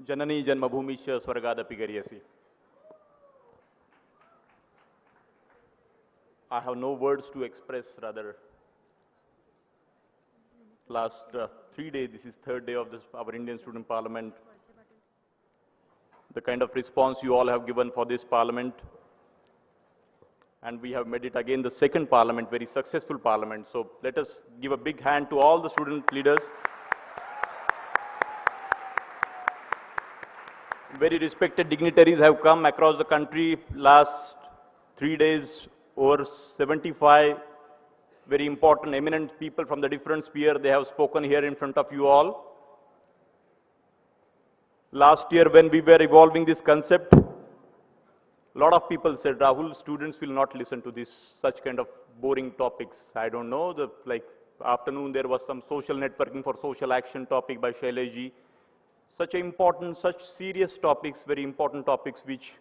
Janani जन्मभूमिश्च स्वर्गादपि गरीयसी. I have no words to express, rather. Last 3 days, this is third day of our Indian Student Parliament. The kind of response you all have given for this parliament. And we have made it again the second parliament, very successful parliament. So let us give a big hand to all the student leaders. Very respected dignitaries have come across the country last 3 days, over 75 very important, eminent people from the different sphere. They have spoken here in front of you all. Last year when we were evolving this concept, a lot of people said, Rahul, students will not listen to this, such kind of boring topics. I don't know, like afternoon there was some social networking for social action topic by Shailesh ji. Such important, such serious topics, very important topics which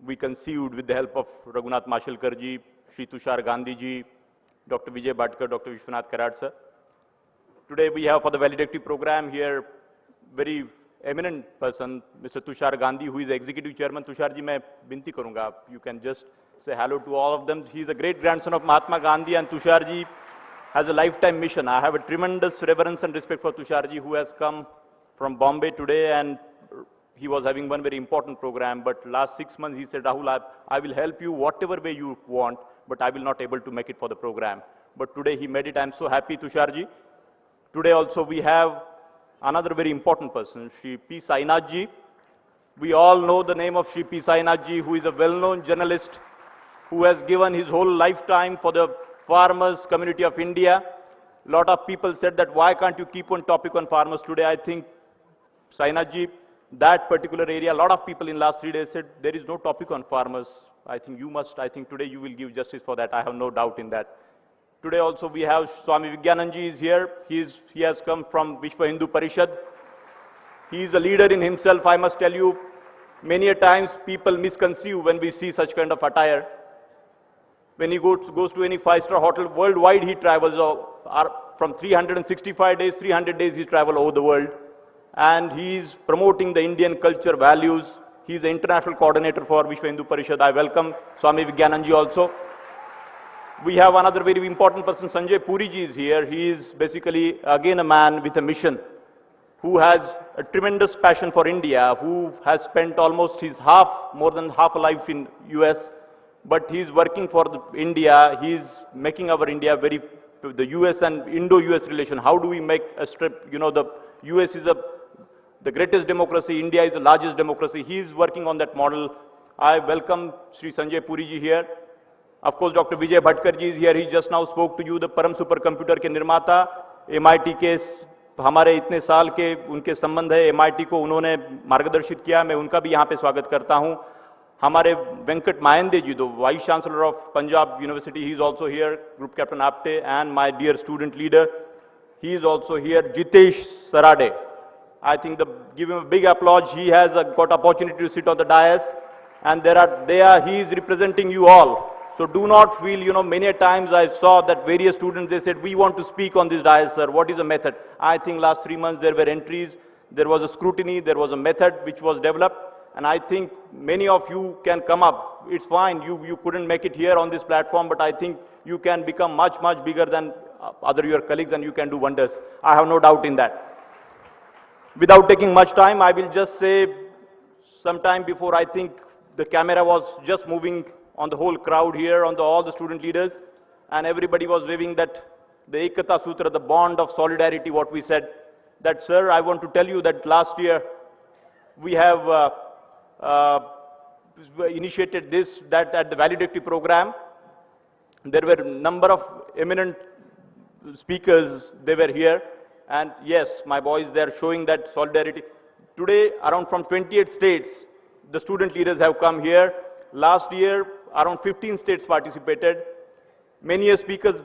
we conceived with the help of Raghunath Mashelkar ji, Shri Tushar Gandhi ji, Dr. Vijay Bhatkar, Dr. Vishwanath Karad sir. Today we have for the valedictory program here very eminent person, Mr. Tushar Gandhi, who is the executive chairman. Tushar ji, मैं विनती करूँगा. You can just say hello to all of them. He is a great grandson of Mahatma Gandhi, and Tushar ji has a lifetime mission. I have a tremendous reverence and respect for Tushar ji, who has come from Bombay today, and he was having one very important program, but last 6 months he said, Rahul, I will help you whatever way you want, but I will not able to make it for the program. But today he made it. I am so happy, Tushar ji. Today also we have another very important person, Shri P. Sainath ji. We all know the name of Shri P. Sainath ji, who is a well-known journalist, who has given his whole lifetime for the farmers community of India. A lot of people said that why can't you keep one topic on farmers today? I think, Sainath ji, that particular area, a lot of people in last 3 days said there is no topic on farmers. I think you must, I think today you will give justice for that. I have no doubt in that. Today also we have Swami Vigyanand ji is here. He has come from Vishwa Hindu Parishad. He is a leader in himself. I must tell you, many a times people misconceive when we see such kind of attire. When he goes to any 5-star hotel, worldwide he travels from 365 days, 300 days he travels over the world. And he is promoting the Indian culture values. He is the international coordinator for Vishwa Hindu Parishad. I welcome Swami Vigyanand ji also. We have another very important person, Sanjay Puri ji is here. He is basically again a man with a mission, who has a tremendous passion for India, who has spent almost more than half a life in US, but he is working for India. He is making our India the US and Indo-US relation. How do we make a strip, the US is the greatest democracy, India is the largest democracy. He is working on that model. I welcome Sri Sanjay Puri ji here. Of course, Dr. Vijay Bhatkar ji is here. He just now spoke to you, the Param Supercomputer के निर्माता, MIT के हमारे इतने साल के उनके संबंध है, MIT को उन्होंने मार्गदर्शित किया. मैं उनका भी यहाँ पे स्वागत करता हूँ. हमारे वेंकट मायंदे जी, the Vice Chancellor of Punjab University, he is also here. Group Captain Apte, and my dear student leader, he is also here. Jitesh Sarade. I think give him a big applause. He has got opportunity to sit on the dais, and he is representing you all. So do not feel, many a times I saw that various students, they said, we want to speak on this dais, sir. What is the method? I think last 3 months there were entries, there was a scrutiny, there was a method which was developed, and I think many of you can come up. It's fine, you couldn't make it here on this platform, but I think you can become much, much bigger than your colleagues, and you can do wonders. I have no doubt in that. Without taking much time, I will just say, sometime before, I think the camera was just moving on the whole crowd here, on all the student leaders, and everybody was waving that the Ekata Sutra, the bond of solidarity, what we said. That, sir, I want to tell you that last year we have initiated that at the valedictory program. There were a number of eminent speakers, they were here. And yes, my boys, they are showing that solidarity. Today, around from 28 states, the student leaders have come here. Last year, around 15 states participated. Many speakers,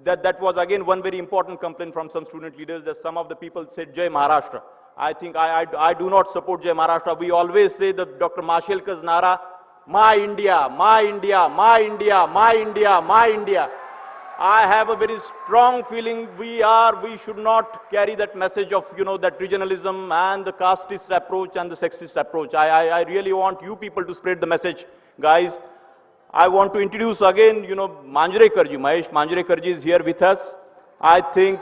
that was again one very important complaint from some student leaders, that some of the people said, Jai Maharashtra. I think I do not support Jai Maharashtra. We always say that Dr. Mashelkar's Nara, My India, My India, My India, My India, My India. I have a very strong feeling we should not carry that message of, that regionalism and the casteist approach and the sexist approach. I really want you people to spread the message, guys. I want to introduce again, Manjrekarji. Mahesh Manjrekarji is here with us. I think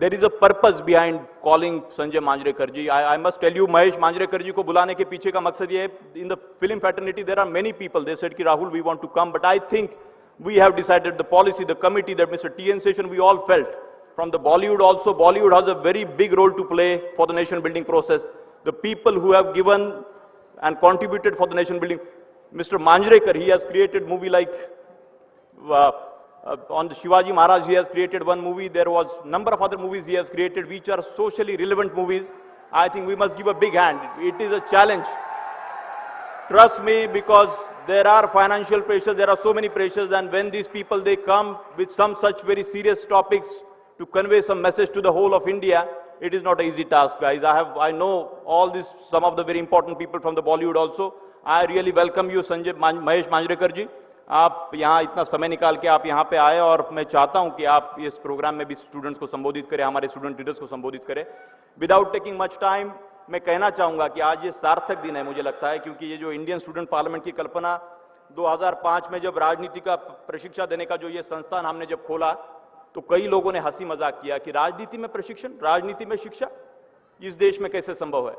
there is a purpose behind calling Sanjay Manjrekarji. I must tell you, Mahesh Manjrekarji को बुलाने के पीछे का मकसद ये है, in the film fraternity there are many people. They said कि Rahul, we want to come, but I think we have decided the policy, the committee, that Mr. T.N. Seshan, we all felt. From the Bollywood also, Bollywood has a very big role to play for the nation building process. The people who have given and contributed for the nation building, Mr. Manjrekar, he has created movie like on the Shivaji Maharaj, he has created one movie. There was number of other movies he has created which are socially relevant movies. I think we must give a big hand. It is a challenge. Trust me, because there are financial pressures, there are so many pressures, and when these people, they come with some such very serious topics to convey some message to the whole of India, it is not an easy task, guys. I know all this, some of the very important people from the Bollywood also. I really welcome you, Mahesh Manjrekar ji. आप यहाँ इतना समय निकाल के आप यहाँ पे आए, और मैं चाहता हूँ कि आप इस प्रोग्राम में भी स्टूडेंट्स को संबोधित करें, हमारे स्टूडेंट लीडर्स को संबोधित करें. विदाउट टेकिंग मच टाइम, मैं कहना चाहूँगा कि आज ये सार्थक दिन है, मुझे लगता है, क्योंकि ये जो इंडियन स्टूडेंट पार्लियामेंट की कल्पना 2005 में जब राजनीति का प्रशिक्षण देने का जो ये संस्थान हमने जब खोला, तो कई लोगों ने हंसी मजाक किया कि राजनीति में प्रशिक्षण, राजनीति में शिक्षा, इस देश में कैसे संभव है.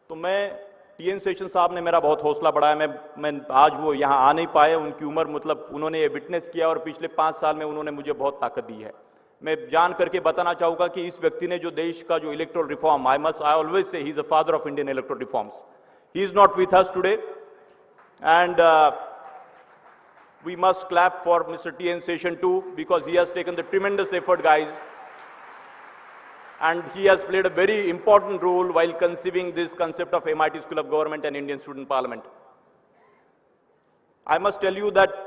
तो मैं टी.एन. सेशन साहब ने मेरा बहुत हौसला बढ़ाया. मैं आज वो यहाँ आ नहीं पाए, उनकी उम्र, मतलब उन्होंने ये विटनेस किया, और पिछले 5 साल में उन्होंने मुझे बहुत ताकत दी है. मैं जान करके बताना चाहूँगा कि इस व्यक्ति ने जो देश का जो electoral reform, I always say he is the father of Indian electoral reforms. He is not with us today, and we must clap for Mr. T.N. Seshan too, because he has taken the tremendous effort, guys. And he has played a very important role while conceiving this concept of MIT School of Government and Indian Student Parliament. I must tell you that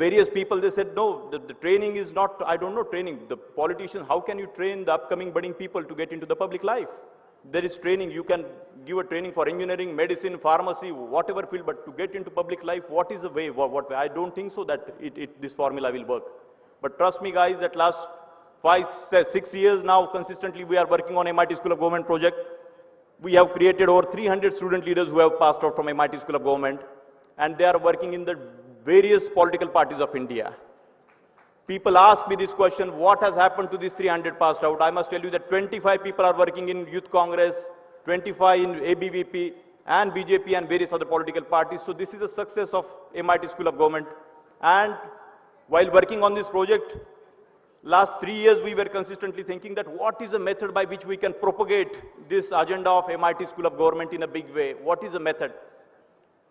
various people, they said, no, the training is not, I don't know training. The politicians, how can you train the upcoming budding people to get into the public life? There is training. You can give a training for engineering, medicine, pharmacy, whatever field, but to get into public life, what is the way? What way? I don't think so that this formula will work. But trust me, guys, at last 5-6 years now, consistently we are working on MIT School of Government project. We have created over 300 student leaders who have passed out from MIT School of Government, and they are working in the various political parties of India. People ask me this question, what has happened to these 300 passed out? I must tell you that 25 people are working in Youth Congress, 25 in ABVP and BJP and various other political parties. So this is a success of MIT School of Government. And while working on this project, last 3 years we were consistently thinking that what is a method by which we can propagate this agenda of MIT School of Government in a big way? What is a method?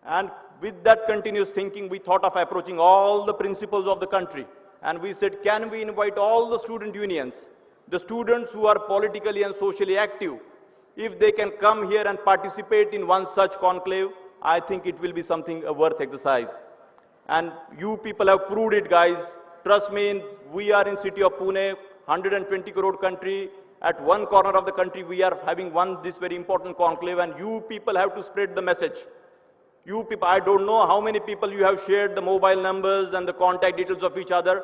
And with that continuous thinking, we thought of approaching all the principals of the country. And we said, can we invite all the student unions, the students who are politically and socially active, if they can come here and participate in one such conclave, I think it will be something a worth exercise. And you people have proved it, guys. Trust me, we are in city of Pune, 120 crore country. At one corner of the country, we are having this very important conclave, and you people have to spread the message. You people, I don't know how many people you have shared the mobile numbers and the contact details of each other.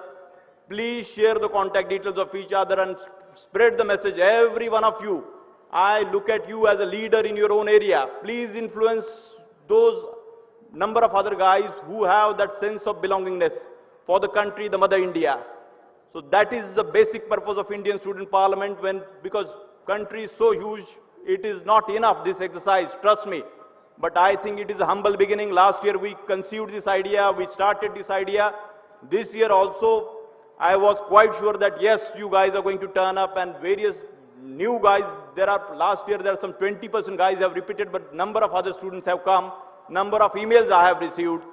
Please share the contact details of each other and spread the message. Every one of you, I look at you as a leader in your own area. Please influence those number of other guys who have that sense of belongingness for the country, the mother India. So that is the basic purpose of Indian Student Parliament, because country is so huge, it is not enough, this exercise, trust me. But I think it is a humble beginning. Last year we conceived this idea, we started this idea. This year also, I was quite sure that yes, you guys are going to turn up, and various new guys, last year there are some 20% guys have repeated, but number of other students have come, number of emails I have received.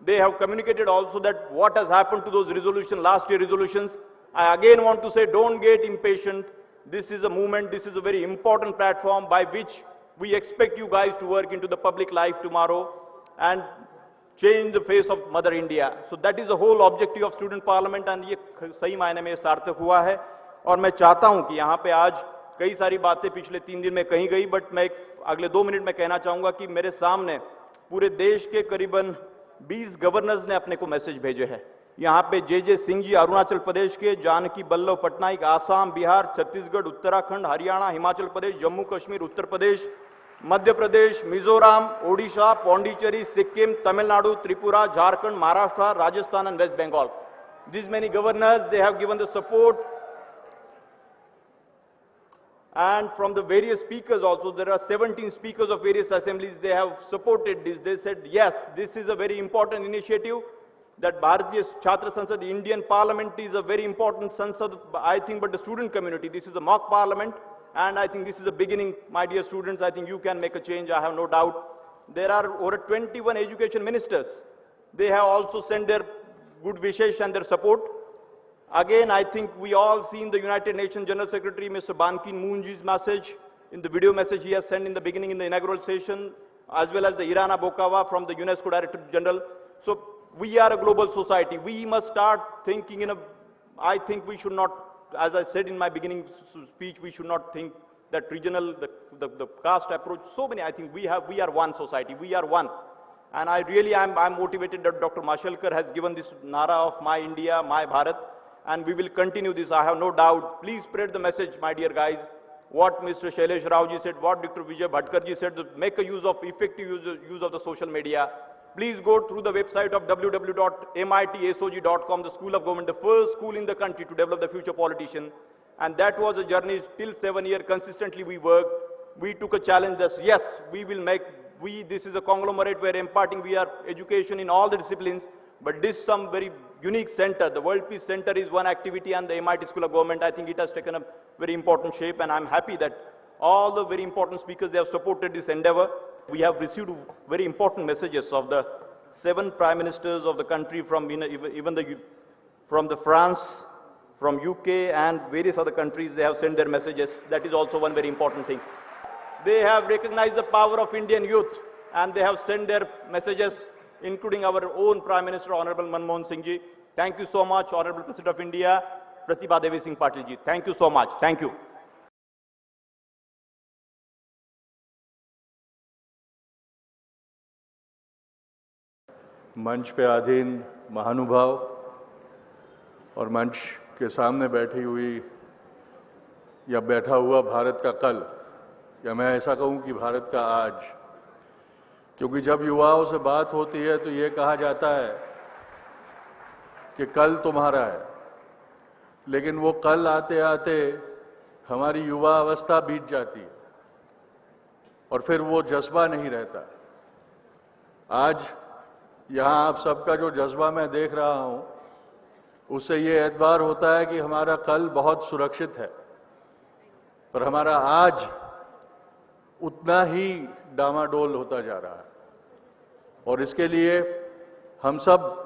They have communicated also that what has happened to those resolutions, last year resolutions. I again want to say, don't get impatient. This is a movement, this is a very important platform by which we expect you guys to work into the public life tomorrow and change the face of Mother India. So that is the whole objective of Student Parliament, and ये सही मायने में सार्थक हुआ है. और मैं चाहता हूं कि यहाँ पे आज कई सारी बातें पिछले 3 दिन में कही गई, बट मैं अगले 2 मिनट में कहना चाहूंगा कि मेरे सामने पूरे देश के करीबन 20 गवर्नर्स ने अपने को मैसेज भेजे हैं। यहाँ पे जे सिंह जी अरुणाचल प्रदेश के, Janaki Ballabh Patnaik Assam, Bihar, Chhattisgarh, Uttarakhand, Haryana, Himachal Pradesh, Jammu Kashmir, Uttar Pradesh, Madhya Pradesh, Mizoram, Odisha, Pondicherry, Sikkim, Tamil Nadu, Tripura, Jharkhand, Maharashtra, Rajasthan and West Bengal. These many governors, they have given the support. And from the various speakers also, there are 17 speakers of various assemblies, they have supported this. They said, yes, this is a very important initiative, that Bharatiya Chhatra Sansad, the Indian Parliament is a very important Sansad, I think, but the student community, this is a mock parliament, and I think this is the beginning, my dear students, I think you can make a change, I have no doubt. There are over 21 education ministers. They have also sent their good wishes and their support. Again, I think we all seen the United Nations General Secretary, Mr. Ban Ki-moon's message, in the video message he has sent in the beginning in the inaugural session, as well as the Irana Bokava from the UNESCO Director General. So we are a global society. We must start thinking I think we should not, as I said in my beginning speech, we should not think that regional, the caste approach, so many, I think we are one society, we are one. And I really am motivated that Dr. Mashelkar has given this Nara of My India, My Bharat, and we will continue this, I have no doubt. Please spread the message, my dear guys. What Mr. Shailesh Raoji said, what Dr. Vijay Bhatkarji said, make a effective use of the social media. Please go through the website of www.mitsog.com, the School of Government, the first school in the country to develop the future politician. And that was a journey till 7 years, consistently we worked. We took a challenge that, yes, we will make, this is a conglomerate where imparting, we are education in all the disciplines, but this some very unique center, the World Peace Center is one activity, and the MIT School of Government, I think it has taken a very important shape, and I'm happy that all the very important speakers, they have supported this endeavor. We have received very important messages of the 7 prime ministers of the country from from the France, from UK and various other countries. They have sent their messages. That is also one very important thing. They have recognized the power of Indian youth, and they have sent their messages, including our own Prime Minister, Honorable Manmohan Singh Ji. Thank you so much, Honorable President of India, Pratibha Devi Singh Patil Ji. Thank you so much. Thank you. मंच पे आधीन महानुभाव और मंच के सामने बैठी हुई या बैठा हुआ भारत का कल, या मैं ऐसा कहूं कि भारत का आज, क्योंकि जब युवाओं से बात होती है तो ये कहा जाता है कि कल तुम्हारा है, लेकिन वो कल आते आते हमारी युवा अवस्था बीत जाती है और फिर वो जज्बा नहीं रहता। आज यहाँ आप सबका जो जज्बा मैं देख रहा हूँ, उससे ये एतबार होता है कि हमारा कल बहुत सुरक्षित है, पर हमारा आज उतना ही डामाडोल होता जा रहा है। और इसके लिए हम सब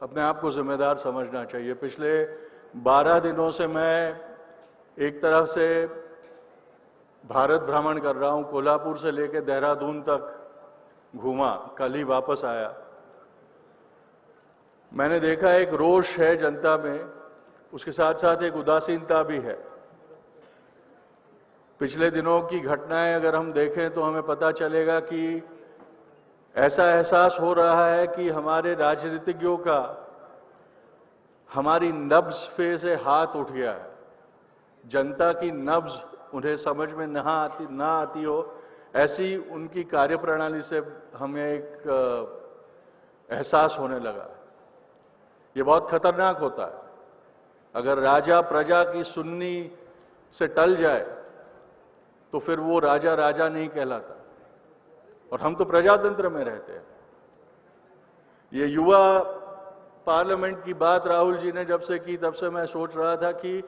अपने आप को जिम्मेदार समझना चाहिए। पिछले 12 दिनों से मैं एक तरफ से भारत भ्रमण कर रहा हूँ, कोल्हापुर से लेकर देहरादून तक घूमा, कल ही वापस आया। मैंने देखा एक रोष है जनता में, उसके साथ साथ एक उदासीनता भी है। पिछले दिनों की घटनाएं अगर हम देखें तो हमें पता चलेगा कि ऐसा एहसास हो रहा है कि हमारे राजनीतिज्ञों का हमारी नब्ज पे से हाथ उठ गया है। जनता की नब्ज उन्हें समझ में ना आती हो, ऐसी उनकी कार्यप्रणाली से हमें एक एहसास होने लगा। ये बहुत खतरनाक होता है। अगर राजा प्रजा की सुन्नी से टल जाए तो फिर वो राजा राजा नहीं कहलाता, और हम तो प्रजातंत्र में रहते हैं। ये युवा पार्लियामेंट की बात राहुल जी ने जब से की, तब से मैं सोच रहा था कि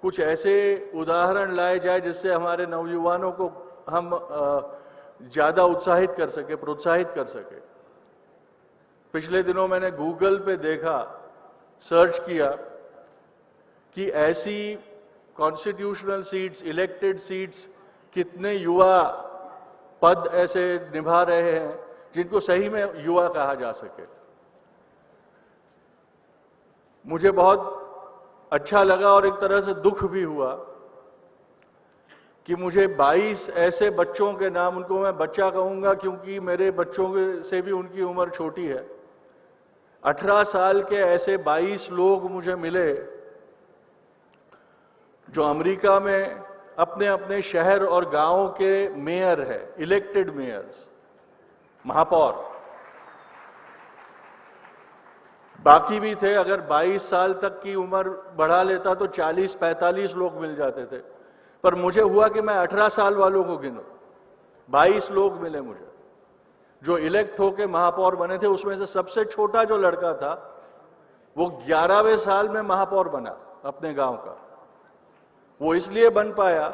कुछ ऐसे उदाहरण लाए जाए जिससे हमारे नवयुवानों को हम ज़्यादा उत्साहित कर सके, प्रोत्साहित कर सके। पिछले दिनों मैंने गूगल पे देखा, सर्च किया कि ऐसी कॉन्स्टिट्यूशनल सीट्स, इलेक्टेड सीट्स, कितने युवा पद ऐसे निभा रहे हैं जिनको सही में युवा कहा जा सके। मुझे बहुत अच्छा लगा और एक तरह से दुख भी हुआ कि मुझे 22 ऐसे बच्चों के नाम, उनको मैं बच्चा कहूंगा क्योंकि मेरे बच्चों से भी उनकी उम्र छोटी है, 18 साल के ऐसे 22 लोग मुझे मिले जो अमेरिका में अपने अपने शहर और गांव के मेयर है, इलेक्टेड मेयर्स, महापौर। बाकी भी थे, अगर 22 साल तक की उम्र बढ़ा लेता तो 40-45 लोग मिल जाते थे, पर मुझे हुआ कि मैं 18 साल वालों को गिनूं। 22 लोग मिले मुझे जो इलेक्ट होके महापौर बने थे। उसमें से सबसे छोटा जो लड़का था वो 11वें साल में महापौर बना अपने गांव का। वो इसलिए बन पाया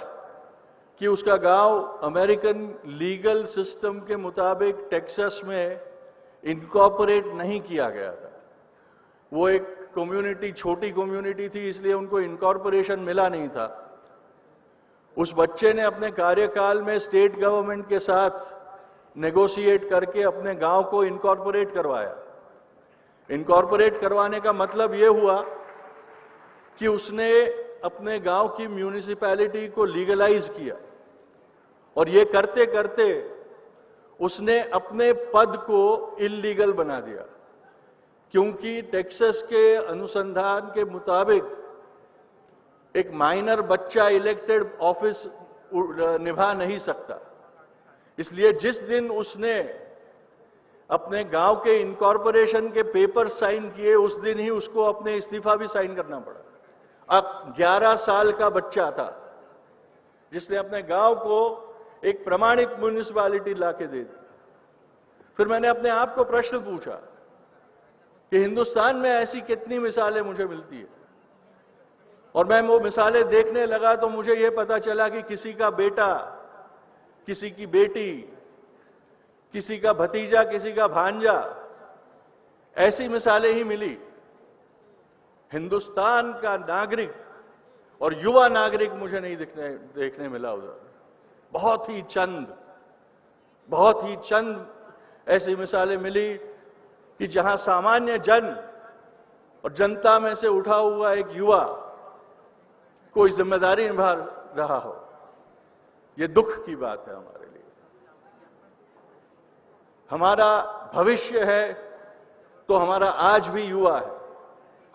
कि उसका गांव अमेरिकन लीगल सिस्टम के मुताबिक टेक्सास में इनकॉर्पोरेट नहीं किया गया था। वो एक कम्युनिटी, छोटी कम्युनिटी थी, इसलिए उनको इनकॉर्पोरेशन मिला नहीं था। उस बच्चे ने अपने कार्यकाल में स्टेट गवर्नमेंट के साथ नेगोशिएट करके अपने गांव को इनकॉर्पोरेट करवाया। इनकॉर्पोरेट करवाने का मतलब ये हुआ कि उसने अपने गांव की म्यूनिसिपैलिटी को लीगलाइज किया, और ये करते करते उसने अपने पद को इल्लीगल बना दिया, क्योंकि टेक्सास के अनुसंधान के मुताबिक एक माइनर बच्चा इलेक्टेड ऑफिस निभा नहीं सकता। इसलिए जिस दिन उसने अपने गांव के इनकॉर्पोरेशन के पेपर साइन किए, उस दिन ही उसको अपने इस्तीफा भी साइन करना पड़ा। अब 11 साल का बच्चा था जिसने अपने गांव को एक प्रमाणित म्युनिसिपैलिटी लाके दे दी। फिर मैंने अपने आप को प्रश्न पूछा कि हिंदुस्तान में ऐसी कितनी मिसालें मुझे मिलती है, और मैं वो मिसालें देखने लगा तो मुझे ये पता चला कि किसी का बेटा, किसी की बेटी, किसी का भतीजा, किसी का भांजा, ऐसी मिसालें ही मिली। हिंदुस्तान का नागरिक और युवा नागरिक मुझे नहीं देखने मिला उधर। बहुत ही चंद ऐसी मिसालें मिली कि जहां सामान्य जन और जनता में से उठा हुआ एक युवा कोई जिम्मेदारी निभा रहा हो। यह दुख की बात है हमारे लिए। हमारा भविष्य है तो हमारा आज भी युवा है।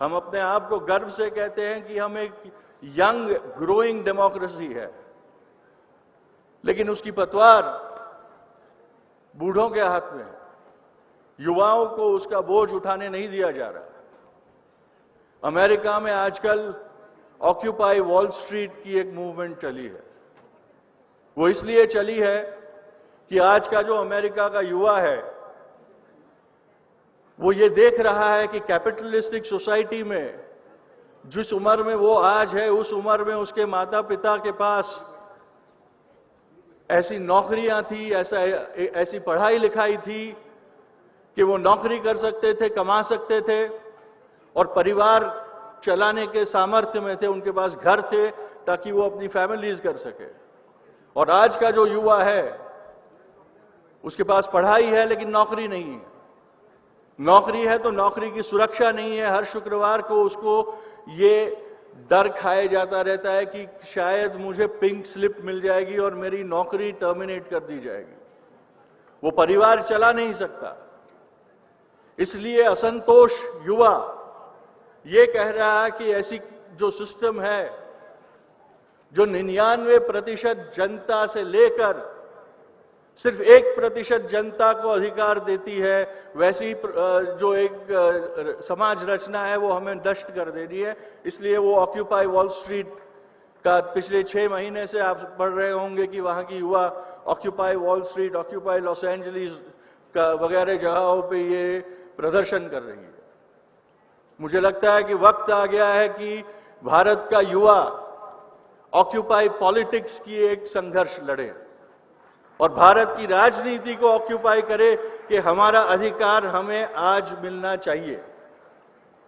हम अपने आप को गर्व से कहते हैं कि हम एक यंग ग्रोइंग डेमोक्रेसी है, लेकिन उसकी पतवार बूढ़ों के हाथ में है। युवाओं को उसका बोझ उठाने नहीं दिया जा रहा। अमेरिका में आजकल ऑक्यूपाई वॉल स्ट्रीट की एक मूवमेंट चली है। वो इसलिए चली है कि आज का जो अमेरिका का युवा है वो ये देख रहा है कि कैपिटलिस्टिक सोसाइटी में जिस उम्र में वो आज है, उस उम्र में उसके माता पिता के पास ऐसी नौकरियां थी, ऐसी पढ़ाई लिखाई थी कि वो नौकरी कर सकते थे, कमा सकते थे और परिवार चलाने के सामर्थ्य में थे। उनके पास घर थे ताकि वो अपनी फैमिलीज कर सके। और आज का जो युवा है उसके पास पढ़ाई है लेकिन नौकरी नहीं है। नौकरी है तो नौकरी की सुरक्षा नहीं है। हर शुक्रवार को उसको ये डर खाया जाता रहता है कि शायद मुझे पिंक स्लिप मिल जाएगी और मेरी नौकरी टर्मिनेट कर दी जाएगी। वो परिवार चला नहीं सकता। इसलिए असंतोष युवा ये कह रहा है कि ऐसी जो सिस्टम है जो 99% जनता से लेकर सिर्फ 1% जनता को अधिकार देती है, वैसी जो एक समाज रचना है वो हमें नष्ट कर देनी है। इसलिए वो ऑक्यूपाई वॉल स्ट्रीट का पिछले 6 महीने से आप पढ़ रहे होंगे कि वहां की युवा occupy wall street, occupy Los Angeles का वगैरह जगहों पे ये प्रदर्शन कर रही है। मुझे लगता है कि वक्त आ गया है कि भारत का युवा ऑक्यूपाई पॉलिटिक्स की एक संघर्ष लड़े और भारत की राजनीति को ऑक्यूपाई करे कि हमारा अधिकार हमें आज मिलना चाहिए,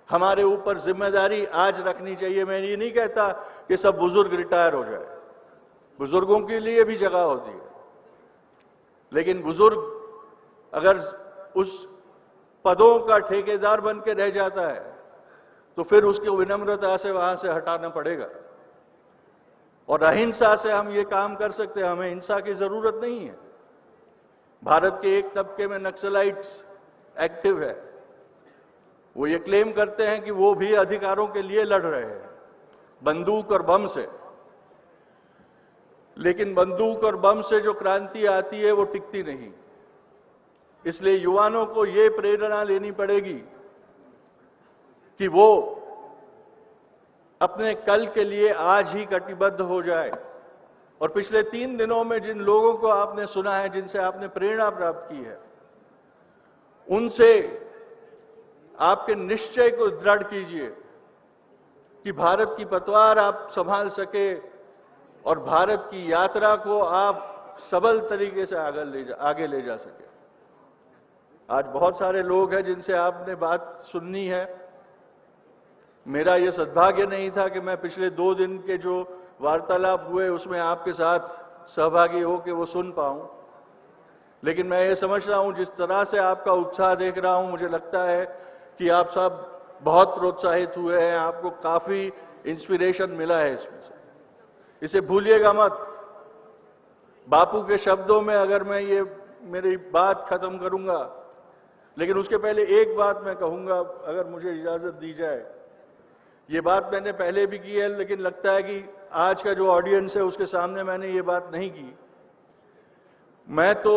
हमारे ऊपर जिम्मेदारी आज रखनी चाहिए। मैं ये नहीं कहता कि सब बुजुर्ग रिटायर हो जाए, बुजुर्गों के लिए भी जगह होती है, लेकिन बुजुर्ग अगर उस पदों का ठेकेदार बन के रह जाता है तो फिर उसको विनम्रता से वहां से हटाना पड़ेगा। और अहिंसा से हम ये काम कर सकते हैं, हमें हिंसा की जरूरत नहीं है। भारत के एक तबके में नक्सलाइट्स एक्टिव है, वो ये क्लेम करते हैं कि वो भी अधिकारों के लिए लड़ रहे हैं बंदूक और बम से, लेकिन बंदूक और बम से जो क्रांति आती है वो टिकती नहीं। इसलिए युवाओं को ये प्रेरणा लेनी पड़ेगी कि वो अपने कल के लिए आज ही कटिबद्ध हो जाए। और पिछले 3 दिनों में जिन लोगों को आपने सुना है, जिनसे आपने प्रेरणा प्राप्त की है, उनसे आपके निश्चय को दृढ़ कीजिए कि भारत की पतवार आप संभाल सके और भारत की यात्रा को आप सबल तरीके से आगे ले जा सके। आज बहुत सारे लोग हैं जिनसे आपने बात सुननी है। मेरा यह सद्भाग्य नहीं था कि मैं पिछले 2 दिन के जो वार्तालाप हुए उसमें आपके साथ सहभागी हो के वो सुन पाऊं, लेकिन मैं ये समझ रहा हूं जिस तरह से आपका उत्साह देख रहा हूं, मुझे लगता है कि आप सब बहुत प्रोत्साहित हुए हैं, आपको काफी इंस्पिरेशन मिला है इसमें से। इसे भूलिएगा मत। बापू के शब्दों में अगर मैं ये मेरी बात खत्म करूंगा, लेकिन उसके पहले एक बात मैं कहूंगा, अगर मुझे इजाजत दी जाए। ये बात मैंने पहले भी की है, लेकिन लगता है कि आज का जो ऑडियंस है उसके सामने मैंने ये बात नहीं की। मैं तो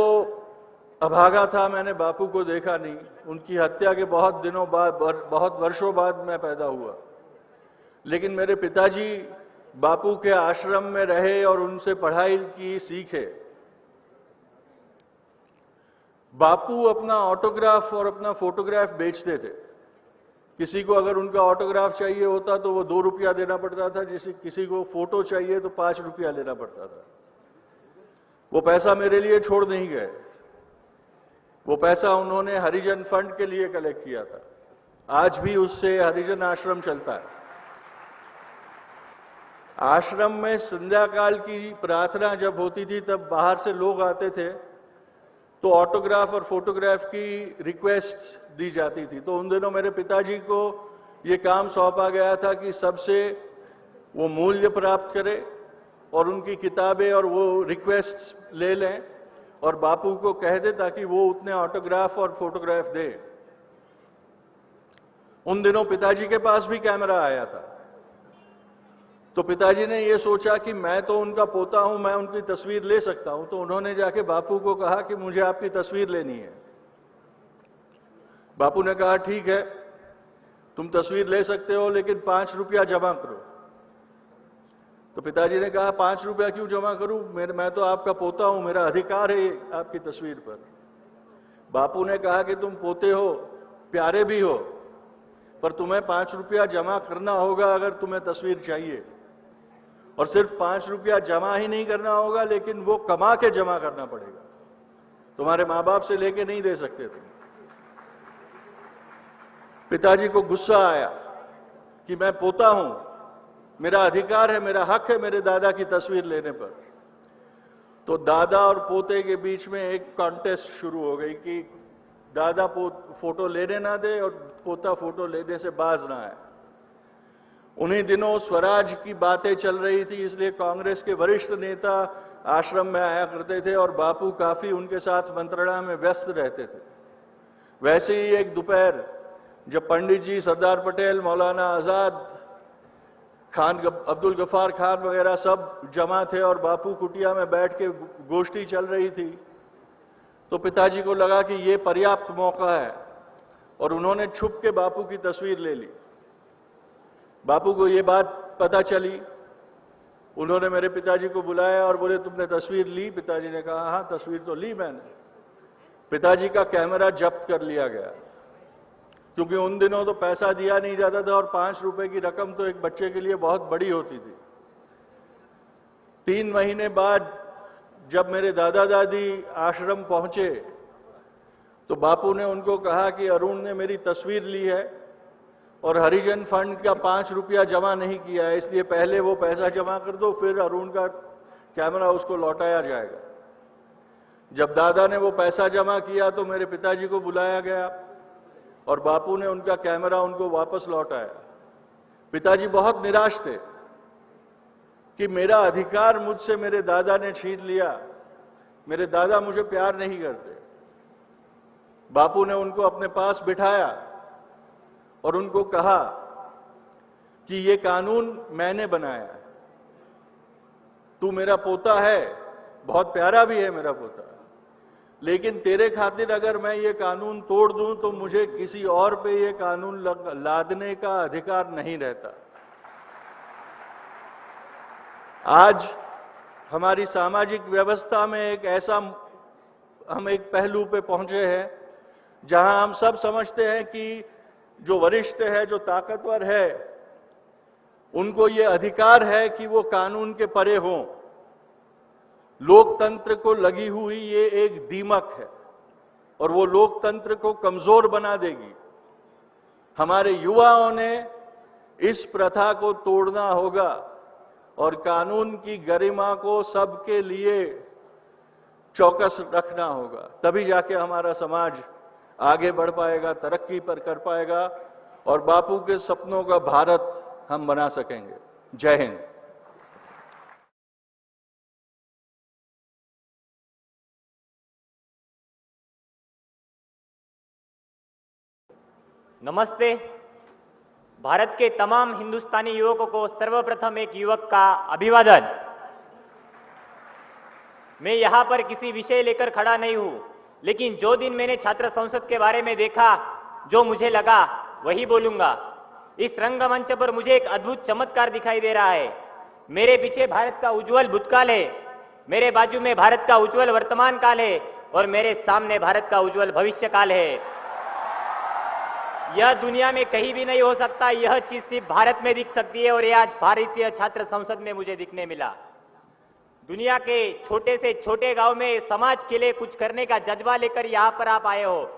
अभागा था, मैंने बापू को देखा नहीं। उनकी हत्या के बहुत दिनों बाद, बहुत वर्षों बाद मैं पैदा हुआ, लेकिन मेरे पिताजी बापू के आश्रम में रहे और उनसे पढ़ाई की, सीखे। बापू अपना ऑटोग्राफ और अपना फोटोग्राफ बेचते थे। किसी को अगर उनका ऑटोग्राफ चाहिए होता तो वो 2 रुपया देना पड़ता था, किसी को फोटो चाहिए तो 5 रुपया लेना पड़ता था। वो पैसा मेरे लिए छोड़ नहीं गए, वो पैसा उन्होंने हरिजन फंड के लिए कलेक्ट किया था। आज भी उससे हरिजन आश्रम चलता है। आश्रम में संध्या काल की प्रार्थना जब होती थी तब बाहर से लोग आते थे, तो ऑटोग्राफ और फोटोग्राफ की रिक्वेस्ट दी जाती थी। तो उन दिनों मेरे पिताजी को ये काम सौंपा गया था कि सबसे वो मूल्य प्राप्त करें और उनकी किताबें और वो रिक्वेस्ट ले लें और बापू को कह दे ताकि वो उतने ऑटोग्राफ और फोटोग्राफ दे। उन दिनों पिताजी के पास भी कैमरा आया था, तो पिताजी ने ये सोचा कि मैं तो उनका पोता हूं, मैं उनकी तस्वीर ले सकता हूं। तो उन्होंने जाके बापू को कहा कि मुझे आपकी तस्वीर लेनी है। बापू ने कहा ठीक है, तुम तस्वीर ले सकते हो, लेकिन 5 रुपया जमा करो। तो पिताजी ने कहा 5 रुपया क्यों जमा करूं, मैं तो आपका पोता हूं, मेरा अधिकार है आपकी तस्वीर पर। बापू ने कहा कि तुम पोते हो, प्यारे भी हो, पर तुम्हें 5 रुपया जमा करना होगा अगर तुम्हें तस्वीर चाहिए। और सिर्फ 5 रुपया जमा ही नहीं करना होगा, लेकिन वो कमा के जमा करना पड़ेगा। तुम्हारे माँ बाप से लेके नहीं दे सकते तुम। पिताजी को गुस्सा आया कि मैं पोता हूं, मेरा अधिकार है, मेरा हक है मेरे दादा की तस्वीर लेने पर। तो दादा और पोते के बीच में एक कॉन्टेस्ट शुरू हो गई कि दादा फोटो लेने ना दे और पोता फोटो लेने से बाज ना आए। उन्हीं दिनों स्वराज की बातें चल रही थी, इसलिए कांग्रेस के वरिष्ठ नेता आश्रम में आया करते थे और बापू काफी उनके साथ मंत्रणा में व्यस्त रहते थे। वैसे ही एक दोपहर जब पंडित जी, सरदार पटेल, मौलाना आजाद खान, अब्दुल गफ्फार खान वगैरह सब जमा थे और बापू कुटिया में बैठ के गोष्ठी चल रही थी, तो पिताजी को लगा कि ये पर्याप्त मौका है और उन्होंने छुप के बापू की तस्वीर ले ली। बापू को ये बात पता चली, उन्होंने मेरे पिताजी को बुलाया और बोले तुमने तस्वीर ली? पिताजी ने कहा हाँ तस्वीर तो ली मैंने। पिताजी का कैमरा जब्त कर लिया गया, क्योंकि उन दिनों तो पैसा दिया नहीं जाता था और 5 रुपए की रकम तो एक बच्चे के लिए बहुत बड़ी होती थी। 3 महीने बाद जब मेरे दादा दादी आश्रम पहुंचे तो बापू ने उनको कहा कि अरुण ने मेरी तस्वीर ली है और हरिजन फंड का 5 रुपया जमा नहीं किया है, इसलिए पहले वो पैसा जमा कर दो, फिर अरुण का कैमरा उसको लौटाया जाएगा। जब दादा ने वो पैसा जमा किया तो मेरे पिताजी को बुलाया गया और बापू ने उनका कैमरा उनको वापस लौटाया। पिताजी बहुत निराश थे, कि मेरा अधिकार मुझसे मेरे दादा ने छीन लिया, मेरे दादा मुझे प्यार नहीं करते। बापू ने उनको अपने पास बिठाया और उनको कहा कि ये कानून मैंने बनाया है, तू मेरा पोता है, बहुत प्यारा भी है मेरा पोता, लेकिन तेरे खातिर अगर मैं ये कानून तोड़ दूं तो मुझे किसी और पे ये कानून लादने का अधिकार नहीं रहता। आज हमारी सामाजिक व्यवस्था में हम एक पहलू पे पहुंचे हैं जहां हम सब समझते हैं कि जो वरिष्ठ है, जो ताकतवर है, उनको ये अधिकार है कि वो कानून के परे हों। लोकतंत्र को लगी हुई ये एक दीमक है और वो लोकतंत्र को कमजोर बना देगी। हमारे युवाओं ने इस प्रथा को तोड़ना होगा और कानून की गरिमा को सबके लिए चौकस रखना होगा, तभी जाके हमारा समाज आगे बढ़ पाएगा, तरक्की पर कर पाएगा और बापू के सपनों का भारत हम बना सकेंगे। जय हिंद। नमस्ते। भारत के तमाम हिंदुस्तानी युवकों को सर्वप्रथम एक युवक का अभिवादन। मैं यहां पर किसी विषय लेकर खड़ा नहीं हूं, लेकिन जो दिन मैंने छात्र संसद के बारे में देखा, जो मुझे लगा वही बोलूंगा। इस रंगमंच पर मुझे एक अद्भुत चमत्कार दिखाई दे रहा है। मेरे पीछे भारत का उज्जवल भूतकाल है, मेरे बाजू में भारत का उज्जवल वर्तमान काल है और मेरे सामने भारत का उज्जवल भविष्य काल है। यह दुनिया में कहीं भी नहीं हो सकता, यह चीज सिर्फ भारत में दिख सकती है और यह आज भारतीय छात्र संसद में मुझे दिखने मिला। दुनिया के छोटे से छोटे गांव में समाज के लिए कुछ करने का जज्बा लेकर यहां पर आप आए हो,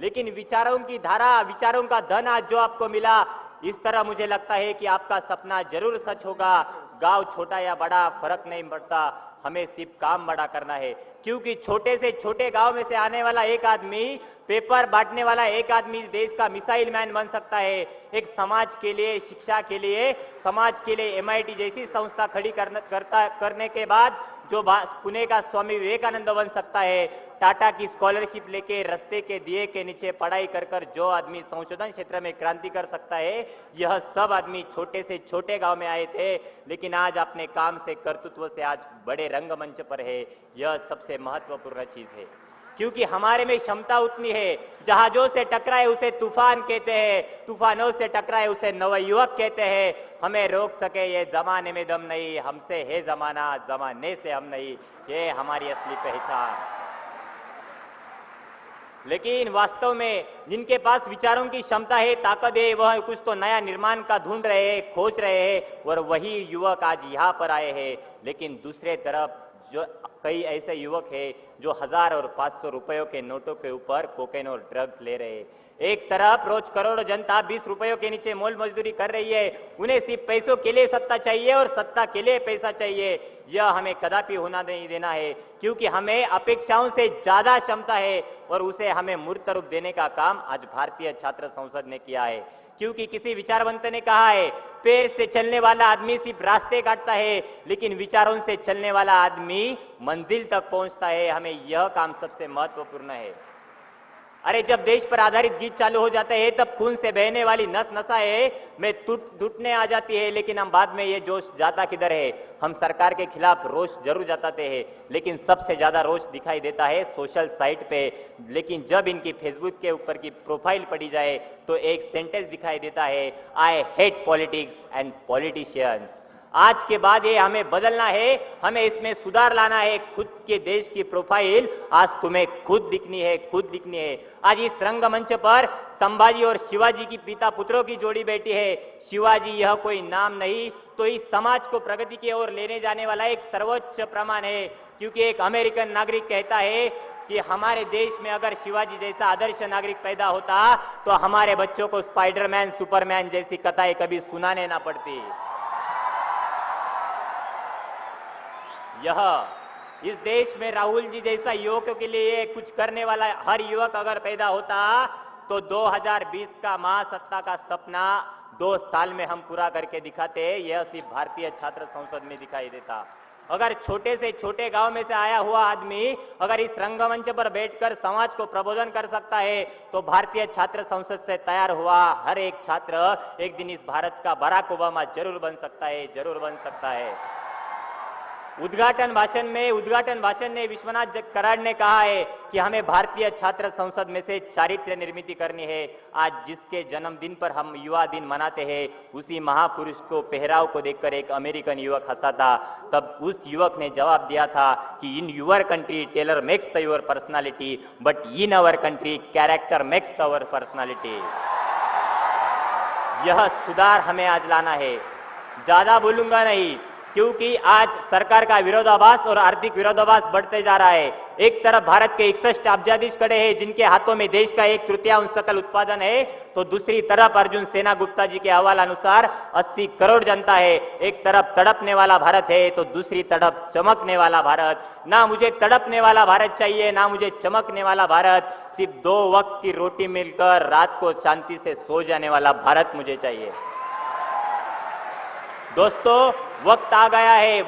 लेकिन विचारों की धारा, विचारों का धन आज जो आपको मिला, इस तरह मुझे लगता है कि आपका सपना जरूर सच होगा। गांव छोटा या बड़ा फर्क नहीं पड़ता, हमें सिर्फ काम बड़ा करना है, क्योंकि छोटे से छोटे गांव में से आने वाला एक आदमी, पेपर बांटने वाला एक आदमी इस देश का मिसाइल मैन बन सकता है। एक समाज के लिए, शिक्षा के लिए, समाज के लिए MIT जैसी संस्था खड़ी करने के बाद जो पुणे का स्वामी विवेकानंद बन सकता है। टाटा की स्कॉलरशिप लेके रास्ते के दिए के नीचे पढ़ाई कर कर जो आदमी संशोधन क्षेत्र में क्रांति कर सकता है, यह सब आदमी छोटे से छोटे गांव में आए थे, लेकिन आज अपने काम से, कर्तृत्व से आज बड़े रंगमंच पर है। यह सबसे महत्वपूर्ण चीज है, क्योंकि हमारे में क्षमता उतनी है। जहाजों से टकराए उसे तूफान कहते हैं, तूफानों से टकराए उसे नवयुवक कहते हैं। हमें रोक सके ये जमाने में दम नहीं, हमसे है जमाना, जमाने से हम नहीं, ये हमारी असली पहचान। लेकिन वास्तव में जिनके पास विचारों की क्षमता है, ताकत है, वह कुछ तो नया निर्माण का ढूंढ रहे हैं, खोज रहे हैं, और वही युवक आज यहाँ पर आए हैं। लेकिन दूसरे तरफ जो कई ऐसे युवक हैं जो 1000 और 500 रुपयों के नोटों के ऊपर कोकेन और ड्रग्स ले रहे हैं। एक तरफ रोज करोड़ों जनता 20 रुपयों के नीचे मोल मजदूरी कर रही है। उन्हें सिर्फ पैसों के लिए सत्ता चाहिए और सत्ता के लिए पैसा चाहिए। यह हमें कदापि होना नहीं देना है, क्योंकि हमें अपेक्षाओं से ज्यादा क्षमता है और उसे हमें मूर्त रूप देने का काम आज भारतीय छात्र संसद ने किया है। क्योंकि किसी विचारवंत ने कहा है, पैर से चलने वाला आदमी सिर्फ रास्ते काटता है, लेकिन विचारों से चलने वाला आदमी मंजिल तक पहुंचता है। हमें यह काम सबसे महत्वपूर्ण है। अरे जब देश पर आधारित गीत चालू हो जाते हैं, तब खून से बहने वाली नस नसाएं में टूटने आ जाती है, लेकिन हम बाद में ये जोश जाता किधर है। हम सरकार के खिलाफ रोष जरूर जताते हैं, लेकिन सबसे ज्यादा रोष दिखाई देता है सोशल साइट पे। लेकिन जब इनकी फेसबुक के ऊपर की प्रोफाइल पढ़ी जाए तो एक सेंटेंस दिखाई देता है, I hate politics and politicians. आज के बाद ये हमें बदलना है, हमें इसमें सुधार लाना है। खुद के देश की प्रोफाइल आज तुम्हें खुद दिखनी है, खुद दिखनी है। आज इस रंगमंच पर संभाजी और शिवाजी की पिता पुत्रों की जोड़ी बैठी है। शिवाजी यह कोई नाम नहीं, तो इस समाज को प्रगति की ओर लेने जाने वाला एक सर्वोच्च प्रमाण है। क्योंकि एक अमेरिकन नागरिक कहता है कि हमारे देश में अगर शिवाजी जैसा आदर्श नागरिक पैदा होता तो हमारे बच्चों को स्पाइडरमैन, सुपरमैन जैसी कथाएं कभी सुनाने ना पड़ती। यह इस देश में राहुल जी जैसा युवकों के लिए कुछ करने वाला हर युवक अगर पैदा होता तो 2020 का महासत्ता का सपना 2 साल में हम पूरा करके दिखाते हैं, यह सिर्फ भारतीय छात्र संसद में दिखाई देता। अगर छोटे से छोटे गांव में से आया हुआ आदमी अगर इस रंगमंच पर बैठकर समाज को प्रबोधन कर सकता है, तो भारतीय छात्र संसद से तैयार हुआ हर एक छात्र एक दिन इस भारत का बराक ओबामा जरूर बन सकता है, जरूर बन सकता है। उद्घाटन भाषण में विश्वनाथ कराड़ ने कहा है कि हमें भारतीय छात्र संसद में से चारित्र्य निर्मित करनी है। आज जिसके जन्मदिन पर हम युवा दिन मनाते हैं, उसी महापुरुष को पहराव को देखकर एक अमेरिकन युवक हंसा था। तब उस युवक ने जवाब दिया था कि in your country tailor makes the your personality, but in our country character makes the our personality. यह सुधार हमें आज लाना है। ज्यादा बोलूंगा नहीं, क्योंकि आज सरकार का विरोधाभास और आर्थिक विरोधाभास बढ़ते जा रहा है। एक तरफ भारत के 61 अब्जाधीश खड़े हैं जिनके हाथों में देश का 1/3 सकल उत्पादन है, तो दूसरी तरफ अर्जुन सेना गुप्ता जी के हवाले अनुसार 80 करोड़ जनता है। एक तरफ तड़पने वाला भारत है तो दूसरी तरफ चमकने वाला भारत। ना मुझे तड़पने वाला भारत चाहिए, ना मुझे चमकने वाला भारत। सिर्फ 2 वक्त की रोटी मिलकर रात को शांति से सो जाने वाला भारत मुझे चाहिए। दोस्तों, वक्त आ गया है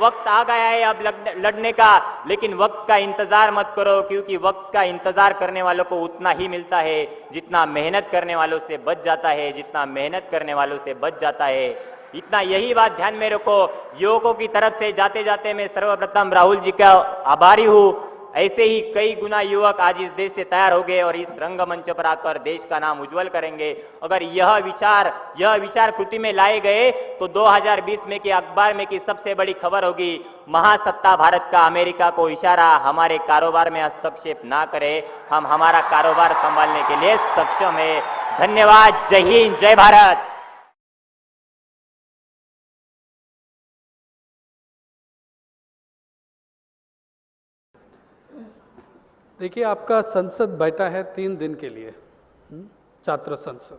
अब लड़ने का, लेकिन वक्त का इंतजार मत करो, क्योंकि वक्त का इंतजार करने वालों को उतना ही मिलता है जितना मेहनत करने वालों से बच जाता है, जितना मेहनत करने वालों से बच जाता है। इतना यही बात ध्यान में रखो। युवकों की तरफ से जाते जाते मैं सर्वप्रथम राहुल जी का आभारी हूँ। ऐसे ही कई गुना युवक आज इस देश से तैयार हो गए और इस रंगमंच पर आकर देश का नाम उज्जवल करेंगे। अगर यह विचार कृति में लाए गए तो 2020 में के अखबार में की सबसे बड़ी खबर होगी, महासत्ता भारत का अमेरिका को इशारा, हमारे कारोबार में हस्तक्षेप ना करे, हम हमारा कारोबार संभालने के लिए सक्षम है। धन्यवाद। जय हिंद, जय भारत। देखिए, आपका संसद बैठा है 3 दिन के लिए, छात्र संसद।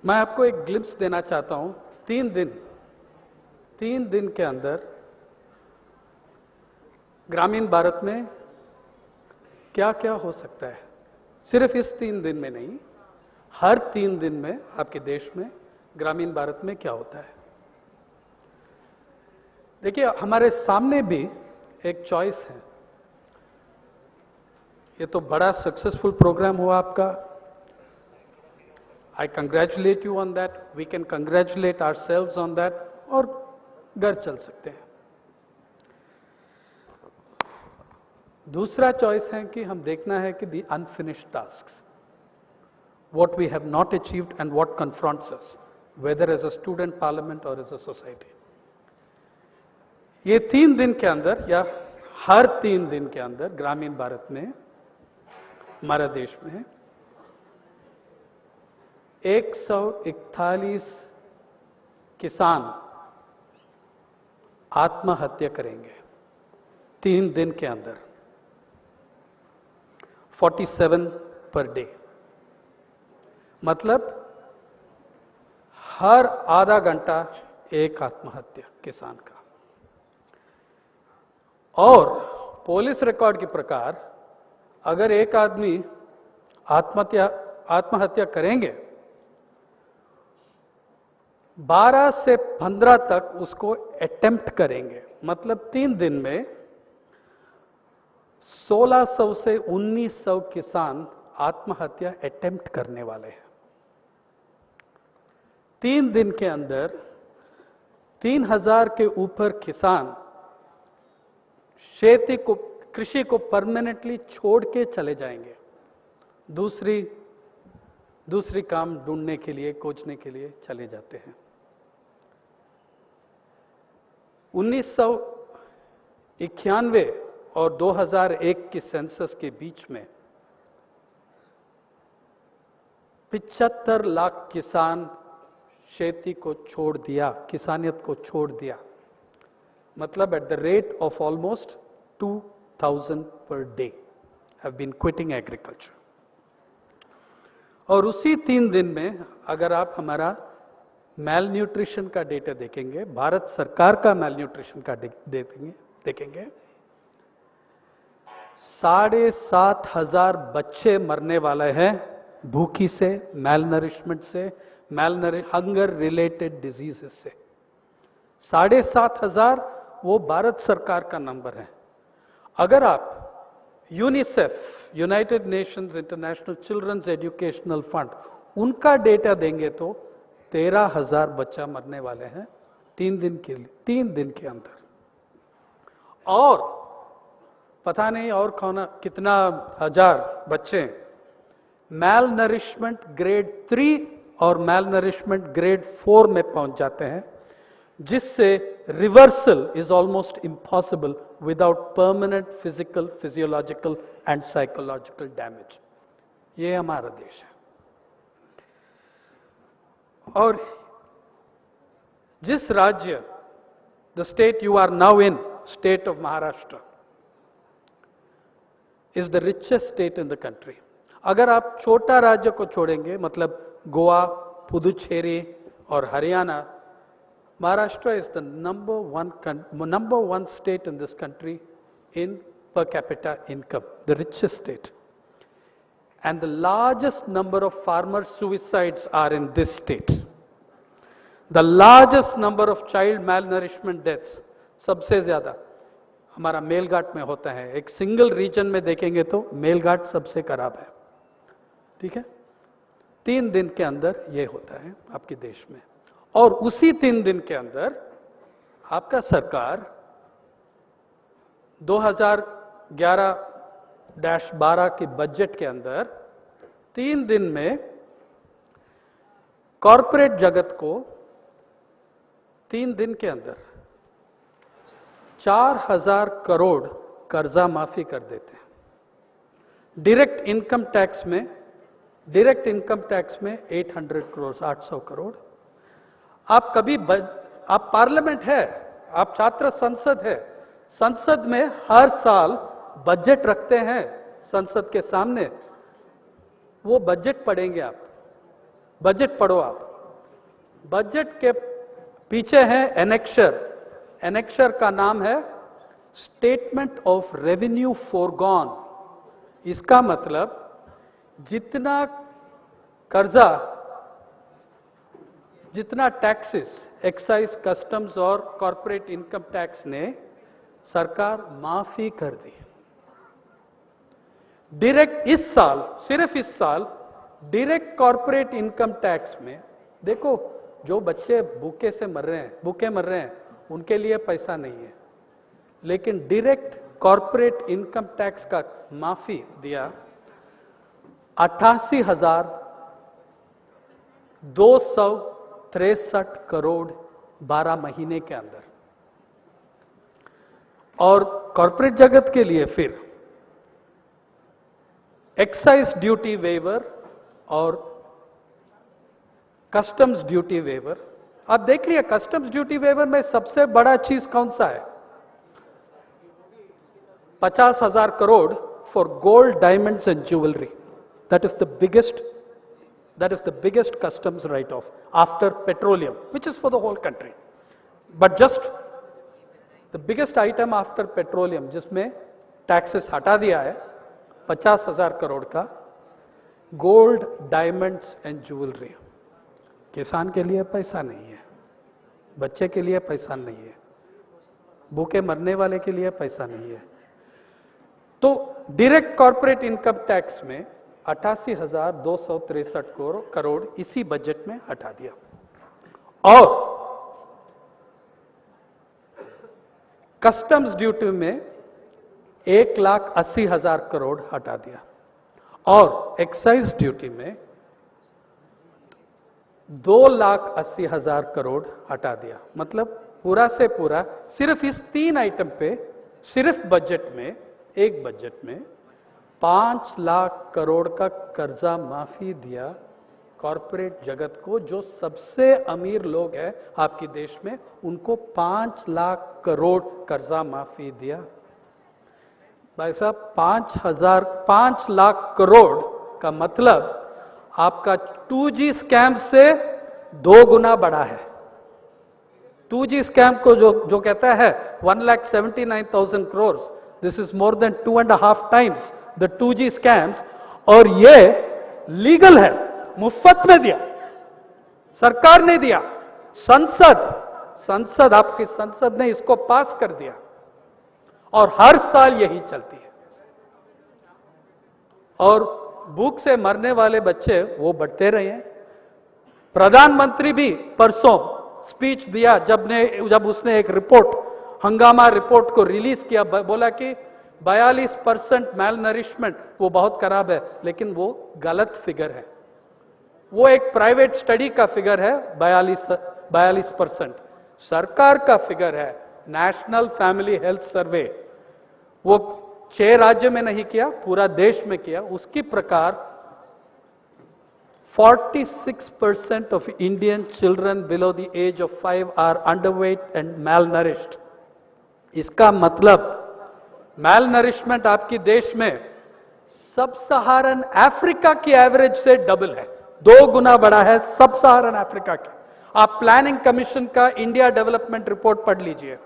मैं आपको एक ग्लिम्स देना चाहता हूं। 3 दिन के अंदर ग्रामीण भारत में क्या क्या हो सकता है। सिर्फ इस 3 दिन में नहीं, हर 3 दिन में आपके देश में ग्रामीण भारत में क्या होता है। देखिए, हमारे सामने भी एक चॉइस है। ये तो बड़ा सक्सेसफुल प्रोग्राम हुआ आपका। I congratulate you on that, we can congratulate ourselves on that, और घर चल सकते हैं। दूसरा चॉइस है कि हम देखना है कि the unfinished tasks, what we have not achieved and what confronts us, whether as a student parliament और एज अ सोसाइटी। ये 3 दिन के अंदर या हर 3 दिन के अंदर ग्रामीण भारत में, हमारा देश में 141 किसान आत्महत्या करेंगे 3 दिन के अंदर, 47 पर डे। मतलब हर आधा घंटा एक आत्महत्या किसान का। और पुलिस रिकॉर्ड के प्रकार अगर एक आदमी आत्महत्या करेंगे, 12 से 15 तक उसको अटेम्प्ट करेंगे। मतलब 3 दिन में 1600 से 1900 किसान आत्महत्या अटेम्प्ट करने वाले हैं। 3 दिन के अंदर 3000 के ऊपर किसान कृषि को परमानेंटली छोड़ के चले जाएंगे, दूसरी काम ढूंढने के लिए, खोजने के लिए चले जाते हैं। 1991 और 2001 की सेंसस के बीच में 75 लाख किसान खेती को छोड़ दिया, किसानियत को छोड़ दिया। मतलब at the rate of almost 2000 per day have been quitting agriculture. और उसी 3 दिन में अगर आप हमारा मैल न्यूट्रिशन का डेटा देखेंगे, भारत सरकार का मैल न्यूट्रिशन का देखेंगे, 7,500 बच्चे मरने वाले हैं भूखी से, मैलनरिशमेंट से, हंगर रिलेटेड डिजीजेस से। 7,500 वो भारत सरकार का नंबर है। अगर आप UNICEF, United Nations International Children's Educational Fund, उनका डेटा देंगे तो 13,000 बच्चा मरने वाले हैं 3 दिन के अंदर। और पता नहीं और कितना हजार बच्चे मैल नरिशमेंट ग्रेड 3 और मैल नरिशमेंट ग्रेड 4 में पहुंच जाते हैं, जिससे reversal is almost impossible without permanent physical, physiological and psychological damage. ये हमारा देश है। और जिस राज्य, the state you are now in, state of Maharashtra is the richest state in the country. अगर आप छोटा राज्य को छोड़ेंगे, मतलब गोवा, पुदुचेरी और Haryana, Maharashtra is the number one state in this country in per capita income, the richest state. And the largest number of farmer suicides are in this state. The largest number of child malnourishment deaths, सबसे ज्यादा हमारा मेलघाट में होता है। एक single reason में देखेंगे तो मेलघाट सबसे खराब है, ठीक है। 3 दिन के अंदर ये होता है आपके देश में। और उसी 3 दिन के अंदर आपका सरकार 2011-12 के बजट के अंदर 3 दिन में कॉरपोरेट जगत को 3 दिन के अंदर 4,000 करोड़ कर्जा माफी कर देते हैं। डायरेक्ट इनकम टैक्स में 800 करोड़, 800 करोड़। आप पार्लियामेंट है, आप छात्र संसद है, संसद में हर साल बजट रखते हैं संसद के सामने। वो बजट पढ़ेंगे आप, बजट पढ़ो आप। बजट के पीछे है एनेक्शर, एनेक्शर का नाम है स्टेटमेंट ऑफ रेवेन्यू फॉरगॉन। इसका मतलब जितना कर्जा, जितना टैक्सेस, एक्साइज, कस्टम्स और कॉरपोरेट इनकम टैक्स ने सरकार माफी कर दी। डायरेक्ट इस साल, सिर्फ इस साल डायरेक्ट कॉरपोरेट इनकम टैक्स में देखो, जो बच्चे भूखे मर रहे हैं उनके लिए पैसा नहीं है, लेकिन डायरेक्ट कॉरपोरेट इनकम टैक्स का माफी दिया 88,263 करोड़ 12 महीने के अंदर। और कॉरपोरेट जगत के लिए फिर एक्साइज ड्यूटी वेवर और कस्टम्स ड्यूटी वेवर। आप देख लिया, कस्टम्स ड्यूटी वेवर में सबसे बड़ा चीज कौन सा है? 50,000 crore for gold, diamonds and jewellery. That is the biggest customs write-off after petroleum, which is for the whole country. But just the biggest item after petroleum, जिसमें taxes हटा दिया है 50,000 करोड़ का, गोल्ड, डायमंड्स एंड ज्वेलरी। किसान के लिए पैसा नहीं है, बच्चे के लिए पैसा नहीं है, भूखे मरने वाले के लिए पैसा नहीं है। तो डायरेक्ट कॉर्पोरेट इनकम टैक्स में 88,263 करोड़ इसी बजट में हटा दिया। और कस्टम्स ड्यूटी में 1,80,000 करोड़ हटा दिया। और एक्साइज ड्यूटी में 2,80,000 करोड़ हटा दिया। मतलब पूरा से पूरा सिर्फ इस 3 आइटम पे, सिर्फ बजट में, एक बजट में 5 लाख करोड़ का कर्जा माफी दिया कॉरपोरेट जगत को। जो सबसे अमीर लोग हैं आपके देश में, उनको 5 लाख करोड़ कर्जा माफी दिया। भाई साहब, 5 लाख करोड़ का मतलब आपका 2G स्कैम से 2 गुना बड़ा है। 2G स्कैम को जो कहता है 1,79,000 crore, this is more than 2.5 times the 2G scams। और ये लीगल है, मुफ्त में दिया, सरकार ने दिया, संसद आपकी संसद ने इसको पास कर दिया और हर साल यही चलती है। और भूख से मरने वाले बच्चे वो बढ़ते रहे हैं। प्रधानमंत्री भी परसों स्पीच दिया जब उसने एक रिपोर्ट, हंगामा रिपोर्ट को रिलीज किया, बोला कि 42% मैल नरिशमेंट वो बहुत खराब है, लेकिन वो गलत फिगर है। वो एक प्राइवेट स्टडी का फिगर है 42%। सरकार का फिगर है नेशनल फैमिली हेल्थ सर्वे, वो 6 राज्य में नहीं किया, पूरा देश में किया। उसकी प्रकार 46% of Indian children below the age of 5 are underweight and malnourished। इसका मतलब मैल नरिशमेंट आपकी देश में सब सहारन अफ्रीका की एवरेज से डबल है, 2 गुना बड़ा है सब सहारन अफ्रीका की। आप प्लानिंग कमीशन का इंडिया डेवलपमेंट रिपोर्ट पढ़ लीजिए,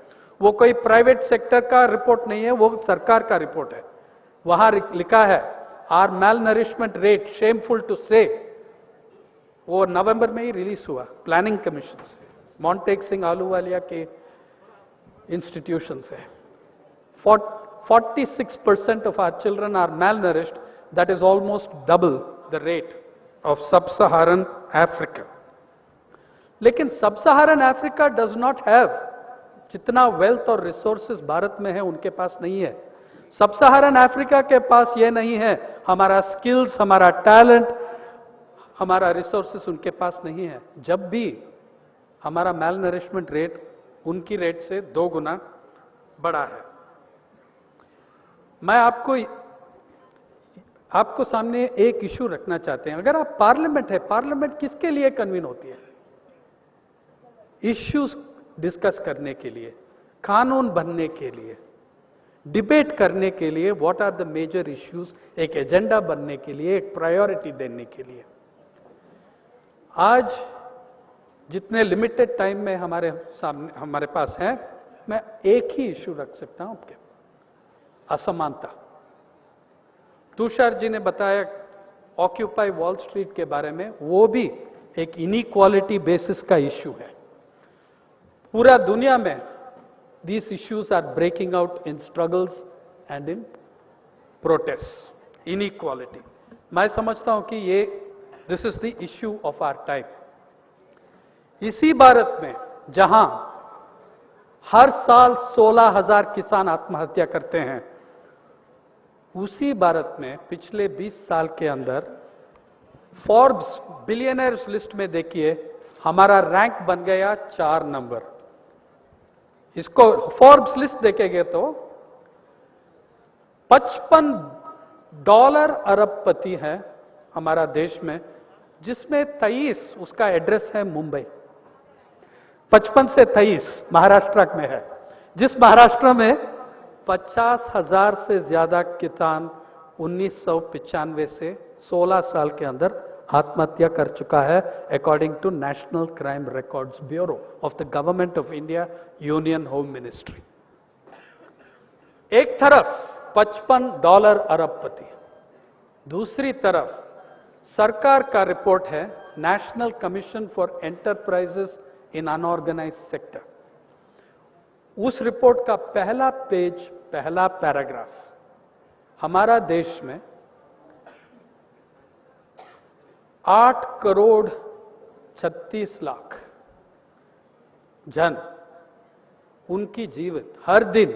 वो कोई प्राइवेट सेक्टर का रिपोर्ट नहीं है, वो सरकार का रिपोर्ट है। वहां लिखा है our malnourishment rate shameful to say, वो नवंबर में ही रिलीज हुआ प्लानिंग कमीशन से, मॉन्टेक सिंह आलूवालिया के इंस्टीट्यूशन से। 46% of our children are malnourished, that is almost double the rate of sub-Saharan Africa। लेकिन सब-Saharan Africa does not have जितना वेल्थ और रिसोर्सेज भारत में है उनके पास नहीं है। सब-Saharan Africa के पास ये नहीं है, हमारा स्किल्स, हमारा टैलेंट, हमारा रिसोर्सेस उनके पास नहीं है। जब भी हमारा मैल नरिशमेंट रेट उनकी रेट से 2 गुना बड़ा है। मैं आपको सामने एक इशू रखना चाहते हैं। अगर आप पार्लियामेंट है, पार्लियामेंट किसके लिए कन्वीन होती है? इश्यूज डिस्कस करने के लिए, कानून बनने के लिए, डिबेट करने के लिए, what are the major issues, एक एजेंडा बनने के लिए, एक प्रायोरिटी देने के लिए। आज जितने लिमिटेड टाइम में हमारे पास है, मैं एक ही इशू रख सकता हूं आपके, असमानता। तुषार जी ने बताया ऑक्यूपाई वॉल स्ट्रीट के बारे में, वो भी एक इनइक्वालिटी बेसिस का इश्यू है। पूरा दुनिया में these issues are breaking out in struggles and in protests, inequality। मैं समझता हूं कि ये this is the issue of our time। इसी भारत में जहां हर साल 16,000 किसान आत्महत्या करते हैं, उसी भारत में पिछले 20 साल के अंदर फोर्ब्स बिलियनर्स लिस्ट में देखिए हमारा रैंक बन गया 4 नंबर। इसको फोर्ब्स लिस्ट देखेंगे तो $55 अरबपति है हमारा देश में, जिसमें 23 उसका एड्रेस है मुंबई। 55 से 23 महाराष्ट्र में है, जिस महाराष्ट्र में 50,000 से ज्यादा किसान 1995 से 16 साल के अंदर आत्महत्या कर चुका है, according to National Crime Records Bureau of the Government of India, Union Home Ministry. एक तरफ $55 अरबपति, दूसरी तरफ सरकार का रिपोर्ट है national commission for enterprises in unorganised sector. उस रिपोर्ट का पहला पेज, पहला पैराग्राफ, हमारा देश में 8 करोड़ 36 लाख जन, उनकी जीवित हर दिन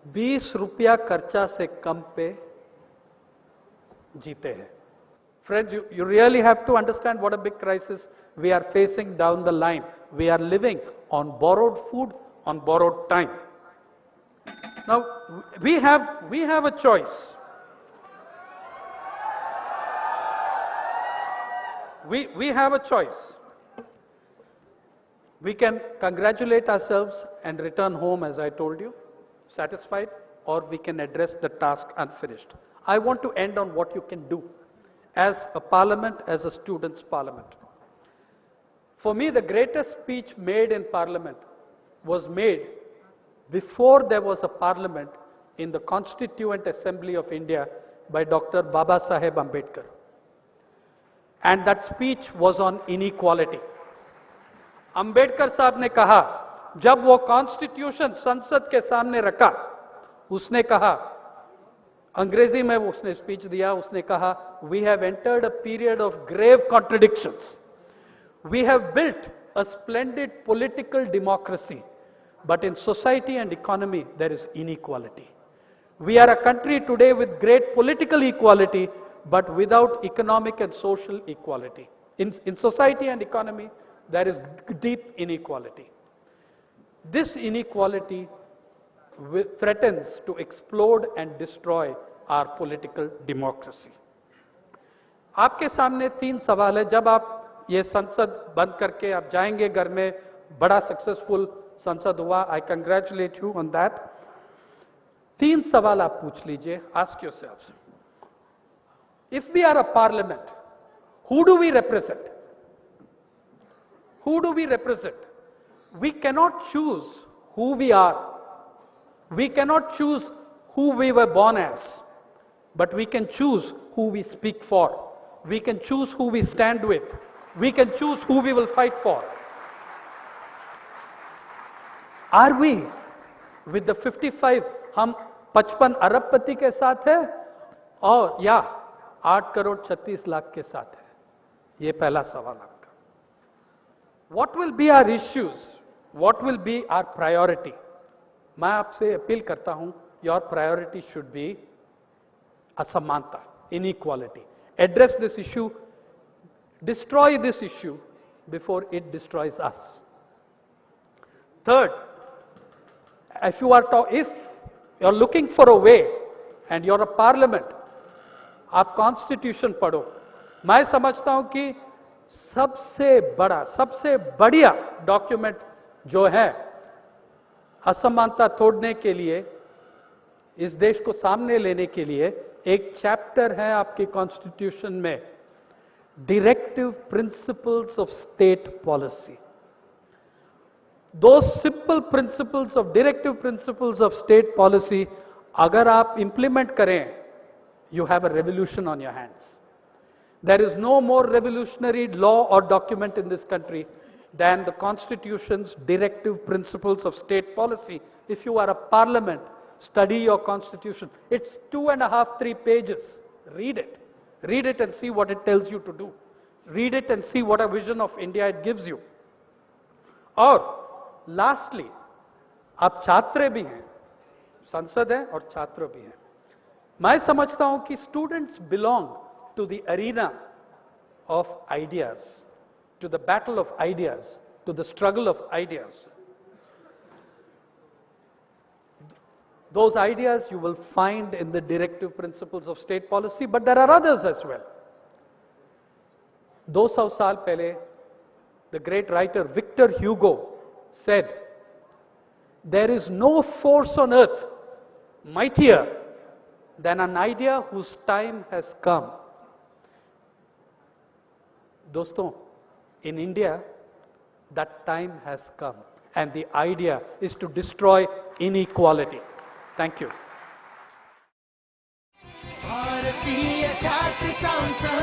20 रुपया खर्चा से कम पे जीते हैं। Friends, you really have to understand what a big crisis we are facing down the line. We are living on borrowed food, on borrowed time. Now, we have a choice. We have a choice. We can congratulate ourselves and return home, as I told you, satisfied, or we can address the task unfinished. I want to end on what you can do as a parliament, as a students' parliament. For me, the greatest speech made in parliament was made before there was a parliament in the Constituent Assembly of India, by Dr. Baba Saheb Ambedkar. And that speech was on inequality. Ambedkar साहब ने कहा, जब वो constitution संसद के सामने रखा, उसने कहा, अंग्रेजी में उसने स्पीच दिया, उसने कहा, we have entered a period of grave contradictions. We have built a splendid political democracy, but in society and economy there is inequality. We are a country today with great political equality, but without economic and social equality. In society and economy, there is deep inequality. This inequality threatens to explode and destroy our political democracy. आपके सामने 3 सवाल है. जब आप ये संसद बंद करके आप जाएंगे घर में, बड़ा सक्सेसफुल संसद हुआ, I congratulate you on that. 3 सवाल आप पूछ लीजिए. Ask yourselves, if we are a parliament, who do we represent? Who do we represent? We cannot choose who we are. We cannot choose who we were born as, but we can choose who we speak for. We can choose who we stand with. We can choose who we will fight for. Are we with the 55, हम 55 अरबपति के साथ है और या 8 करोड़ 36 लाख के साथ है? ये पहला सवाल आपका. What will be our issues? What will be our priority? मैं आपसे अपील करता हूं, your priority should be असमानता, inequality. Address this issue, destroy this issue before it destroys us. Third, if you're looking for a way and you're a parliament, आप constitution पढ़ो. मैं समझता हूं कि सबसे बढ़िया डॉक्यूमेंट जो है असमानता तोड़ने के लिए, इस देश को सामने लेने के लिए, एक चैप्टर है आपके कॉन्स्टिट्यूशन में, directive principles of state policy. दो simple principles of directive principles of state policy अगर आप इंप्लीमेंट करें, you have a revolution on your hands. There is no more revolutionary law or document in this country than the Constitution's directive principles of state policy. If you are a parliament, study your Constitution. It's 2.5, 3 pages. Read it. Read it and see what it tells you to do. Read it and see what a vision of India it gives you. और lastly, आप छात्र भी हैं, संसद है और छात्र भी हैं. मैं समझता हूं कि students belong to the arena of ideas, to the battle of ideas, to the struggle of ideas. Those ideas you will find in the directive principles of state policy, but there are others as well. 200 साल पहले the great writer Victor Hugo said, there is no force on earth mightier than an idea whose time has come. दोस्तों, in India, that time has come, and the idea is to destroy inequality. Thank you. भारतीय छात्र संसद